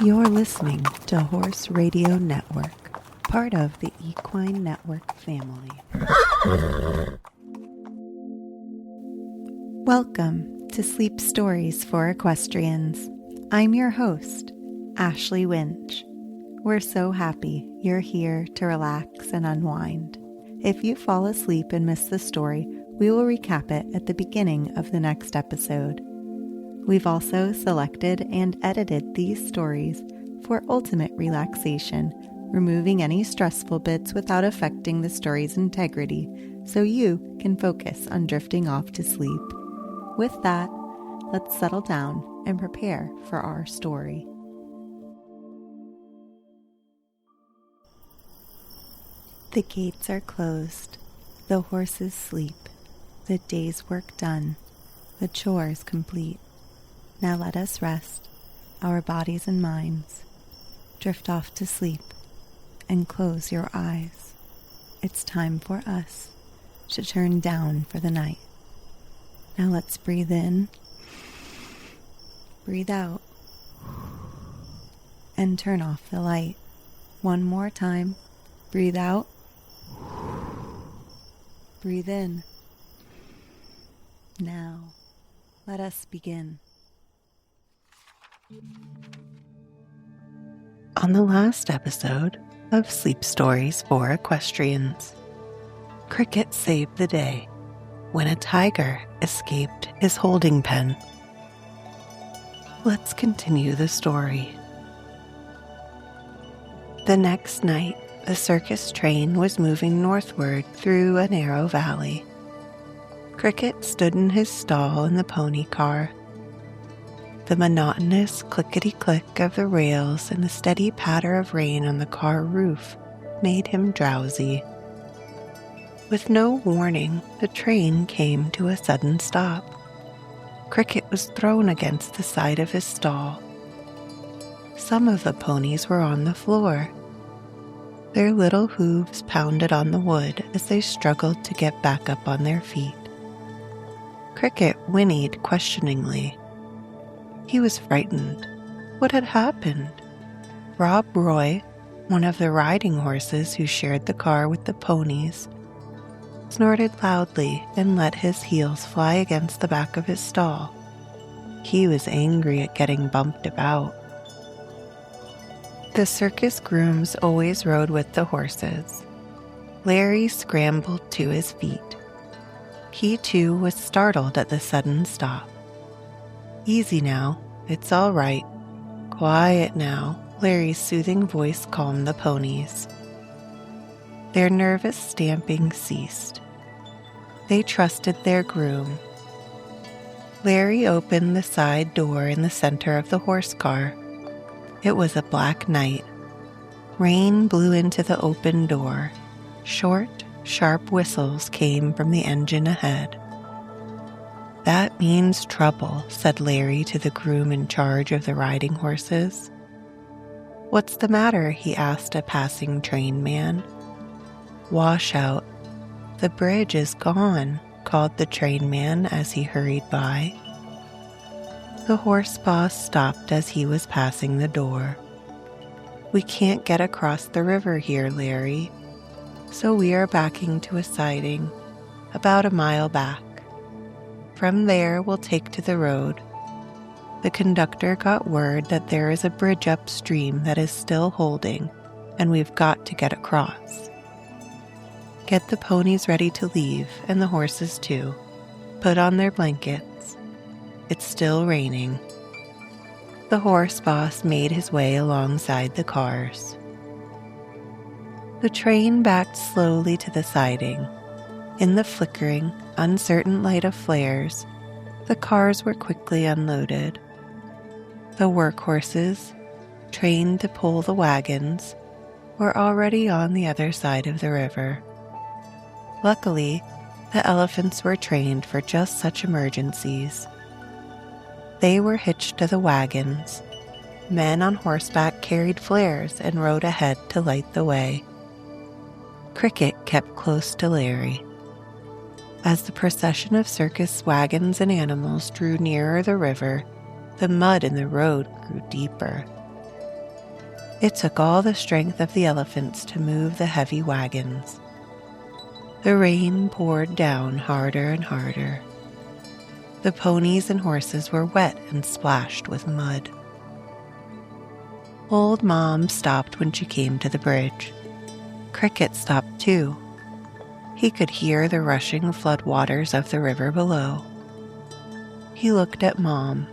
You're listening to Horse Radio Network, part of the Equine Network family. Welcome to Sleep Stories for Equestrians. I'm your host, Ashley Winch. We're so happy you're here to relax and unwind. If you fall asleep and miss the story, we will recap it at the beginning of the next episode. We've also selected and edited these stories for ultimate relaxation, removing any stressful bits without affecting the story's integrity, so you can focus on drifting off to sleep. With that, let's settle down and prepare for our story. The gates are closed, the horses sleep, the day's work done, the chores complete. Now let us rest, our bodies and minds. Drift off to sleep and close your eyes. It's time for us to turn down for the night. Now let's breathe in, breathe out, and turn off the light. One more time. Breathe out, breathe in. Now, let us begin. On the last episode of Sleep Stories for Equestrians, Cricket saved the day when a tiger escaped his holding pen. Let's continue the story. The next night, the circus train was moving northward through a narrow valley. Cricket stood in his stall in the pony car. The monotonous clickety-click of the rails and the steady patter of rain on the car roof made him drowsy. With no warning, the train came to a sudden stop. Cricket was thrown against the side of his stall. Some of the ponies were on the floor. Their little hooves pounded on the wood as they struggled to get back up on their feet. Cricket whinnied questioningly. He was frightened. What had happened? Rob Roy, one of the riding horses who shared the car with the ponies, snorted loudly and let his heels fly against the back of his stall. He was angry at getting bumped about. The circus grooms always rode with the horses. Larry scrambled to his feet. He too was startled at the sudden stop. Easy now, it's all right. Quiet now, Larry's soothing voice calmed the ponies. Their nervous stamping ceased. They trusted their groom. Larry opened the side door in the center of the horse car. It was a black night. Rain blew into the open door. Short, sharp whistles came from the engine ahead. "That means trouble," said Larry to the groom in charge of the riding horses. "What's the matter?" he asked a passing train man. "Washout. The bridge is gone," called the train man as he hurried by. The horse boss stopped as he was passing the door. "We can't get across the river here, Larry, so we are backing to a siding, about a mile back. From there, we'll take to the road. The conductor got word that there is a bridge upstream that is still holding, and we've got to get across. Get the ponies ready to leave, and the horses too. Put on their blankets. It's still raining." The horse boss made his way alongside the cars. The train backed slowly to the siding. In the flickering, uncertain light of flares, the cars were quickly unloaded. The workhorses, trained to pull the wagons, were already on the other side of the river. Luckily, the elephants were trained for just such emergencies. They were hitched to the wagons. Men on horseback carried flares and rode ahead to light the way. Cricket kept close to Larry. As the procession of circus wagons and animals drew nearer the river, the mud in the road grew deeper. It took all the strength of the elephants to move the heavy wagons. The rain poured down harder and harder. The ponies and horses were wet and splashed with mud. Old Mom stopped when she came to the bridge. Cricket stopped too. He could hear the rushing flood waters of the river below. He looked at Mom.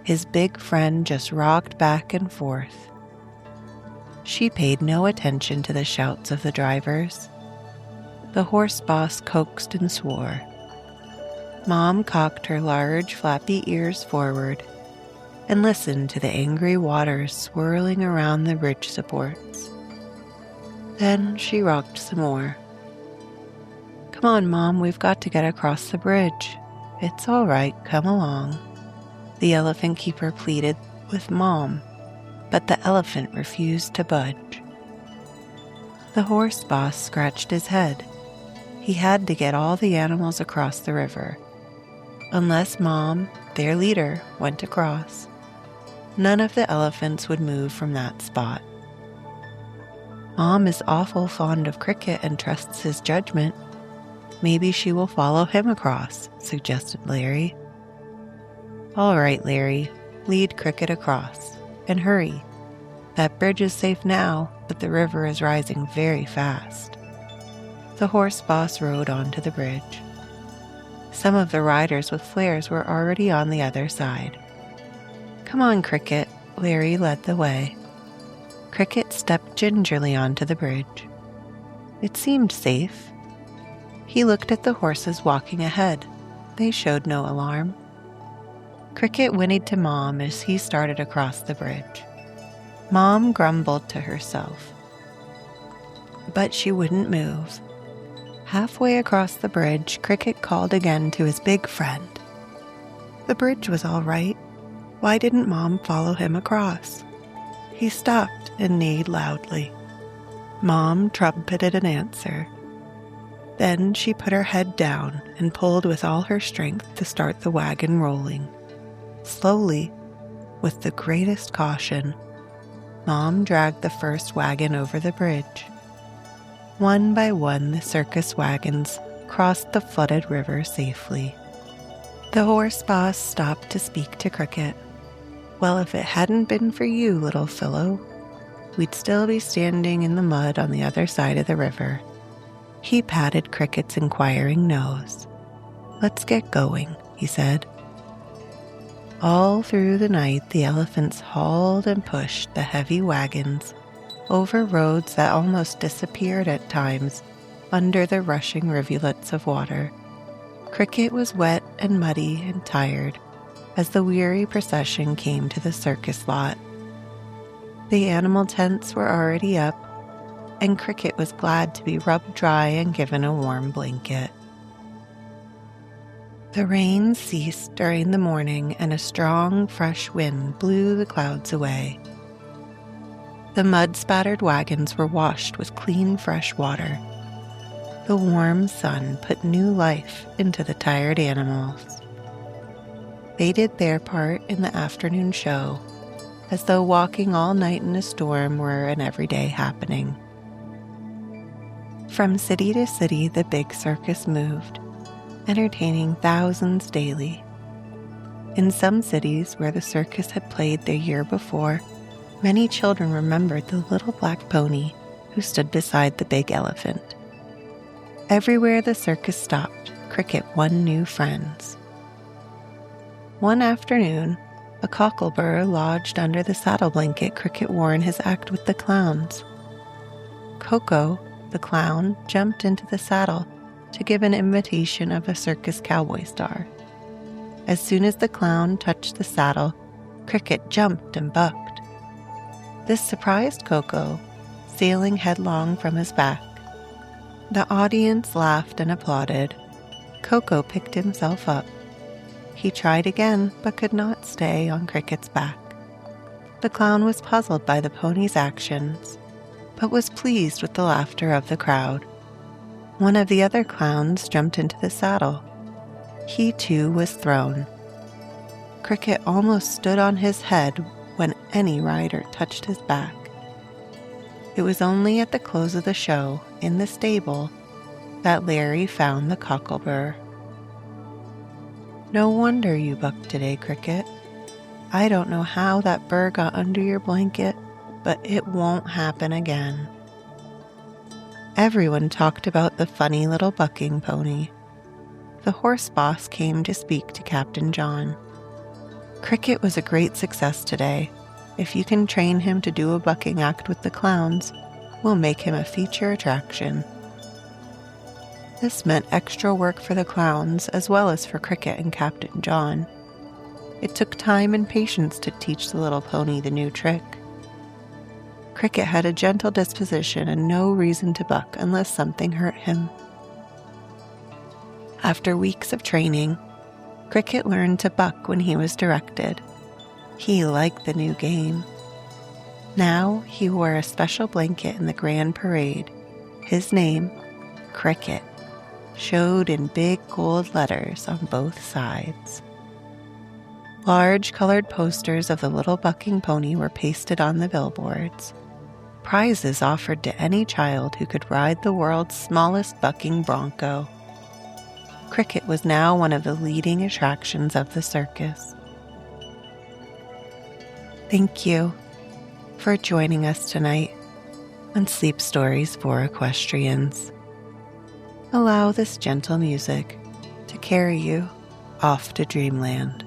His big friend just rocked back and forth. She paid no attention to the shouts of the drivers. The horse boss coaxed and swore. Mom cocked her large, flappy ears forward and listened to the angry waters swirling around the bridge supports. Then she rocked some more. "Come on, Mom, we've got to get across the bridge." "It's all right, come along," the elephant keeper pleaded with Mom, but the elephant refused to budge. The horse boss scratched his head. He had to get all the animals across the river. Unless Mom, their leader, went across, none of the elephants would move from that spot. "Mom is awful fond of Cricket and trusts his judgment. Maybe she will follow him across," suggested Larry. "All right, Larry, lead Cricket across. And hurry. That bridge is safe now, but the river is rising very fast." The horse boss rode onto the bridge. Some of the riders with flares were already on the other side. "Come on, Cricket," Larry led the way. Cricket stepped gingerly onto the bridge. It seemed safe. He looked at the horses walking ahead. They showed no alarm. Cricket whinnied to Mom as he started across the bridge. Mom grumbled to herself, but she wouldn't move. Halfway across the bridge, Cricket called again to his big friend. The bridge was all right. Why didn't Mom follow him across? He stopped and neighed loudly. Mom trumpeted an answer. Then she put her head down and pulled with all her strength to start the wagon rolling. Slowly, with the greatest caution, Mom dragged the first wagon over the bridge. One by one, the circus wagons crossed the flooded river safely. The horse boss stopped to speak to Cricket. "Well, if it hadn't been for you, little fellow, we'd still be standing in the mud on the other side of the river." He patted Cricket's inquiring nose. "Let's get going," he said. All through the night, the elephants hauled and pushed the heavy wagons over roads that almost disappeared at times under the rushing rivulets of water. Cricket was wet and muddy and tired as the weary procession came to the circus lot. The animal tents were already up, and Cricket was glad to be rubbed dry and given a warm blanket. The rain ceased during the morning, and a strong, fresh wind blew the clouds away. The mud-spattered wagons were washed with clean, fresh water. The warm sun put new life into the tired animals. They did their part in the afternoon show, as though walking all night in a storm were an everyday happening. From city to city, the big circus moved, entertaining thousands daily. In some cities where the circus had played the year before, many children remembered the little black pony who stood beside the big elephant. Everywhere the circus stopped, Cricket won new friends. One afternoon, a cocklebur lodged under the saddle blanket Cricket wore in his act with the clowns. Coco, the clown, jumped into the saddle to give an imitation of a circus cowboy star. As soon as the clown touched the saddle, Cricket jumped and bucked. This surprised Coco, sailing headlong from his back. The audience laughed and applauded. Coco picked himself up. He tried again, but could not stay on Cricket's back. The clown was puzzled by the pony's actions, but was pleased with the laughter of the crowd. One of the other clowns jumped into the saddle. He too was thrown. Cricket almost stood on his head when any rider touched his back. It was only at the close of the show, in the stable, that Larry found the cocklebur. "No wonder you bucked today, Cricket. I don't know how that burr got under your blanket, but it won't happen again." Everyone talked about the funny little bucking pony. The horse boss came to speak to Captain John. "Cricket was a great success today. If you can train him to do a bucking act with the clowns, we'll make him a feature attraction." This meant extra work for the clowns as well as for Cricket and Captain John. It took time and patience to teach the little pony the new trick. Cricket had a gentle disposition and no reason to buck unless something hurt him. After weeks of training, Cricket learned to buck when he was directed. He liked the new game. Now he wore a special blanket in the grand parade. His name, Cricket, showed in big gold letters on both sides. Large colored posters of the little bucking pony were pasted on the billboards. Prizes offered to any child who could ride the world's smallest bucking bronco. Cricket was now one of the leading attractions of the circus. Thank you for joining us tonight on Sleep Stories for Equestrians. Allow this gentle music to carry you off to dreamland.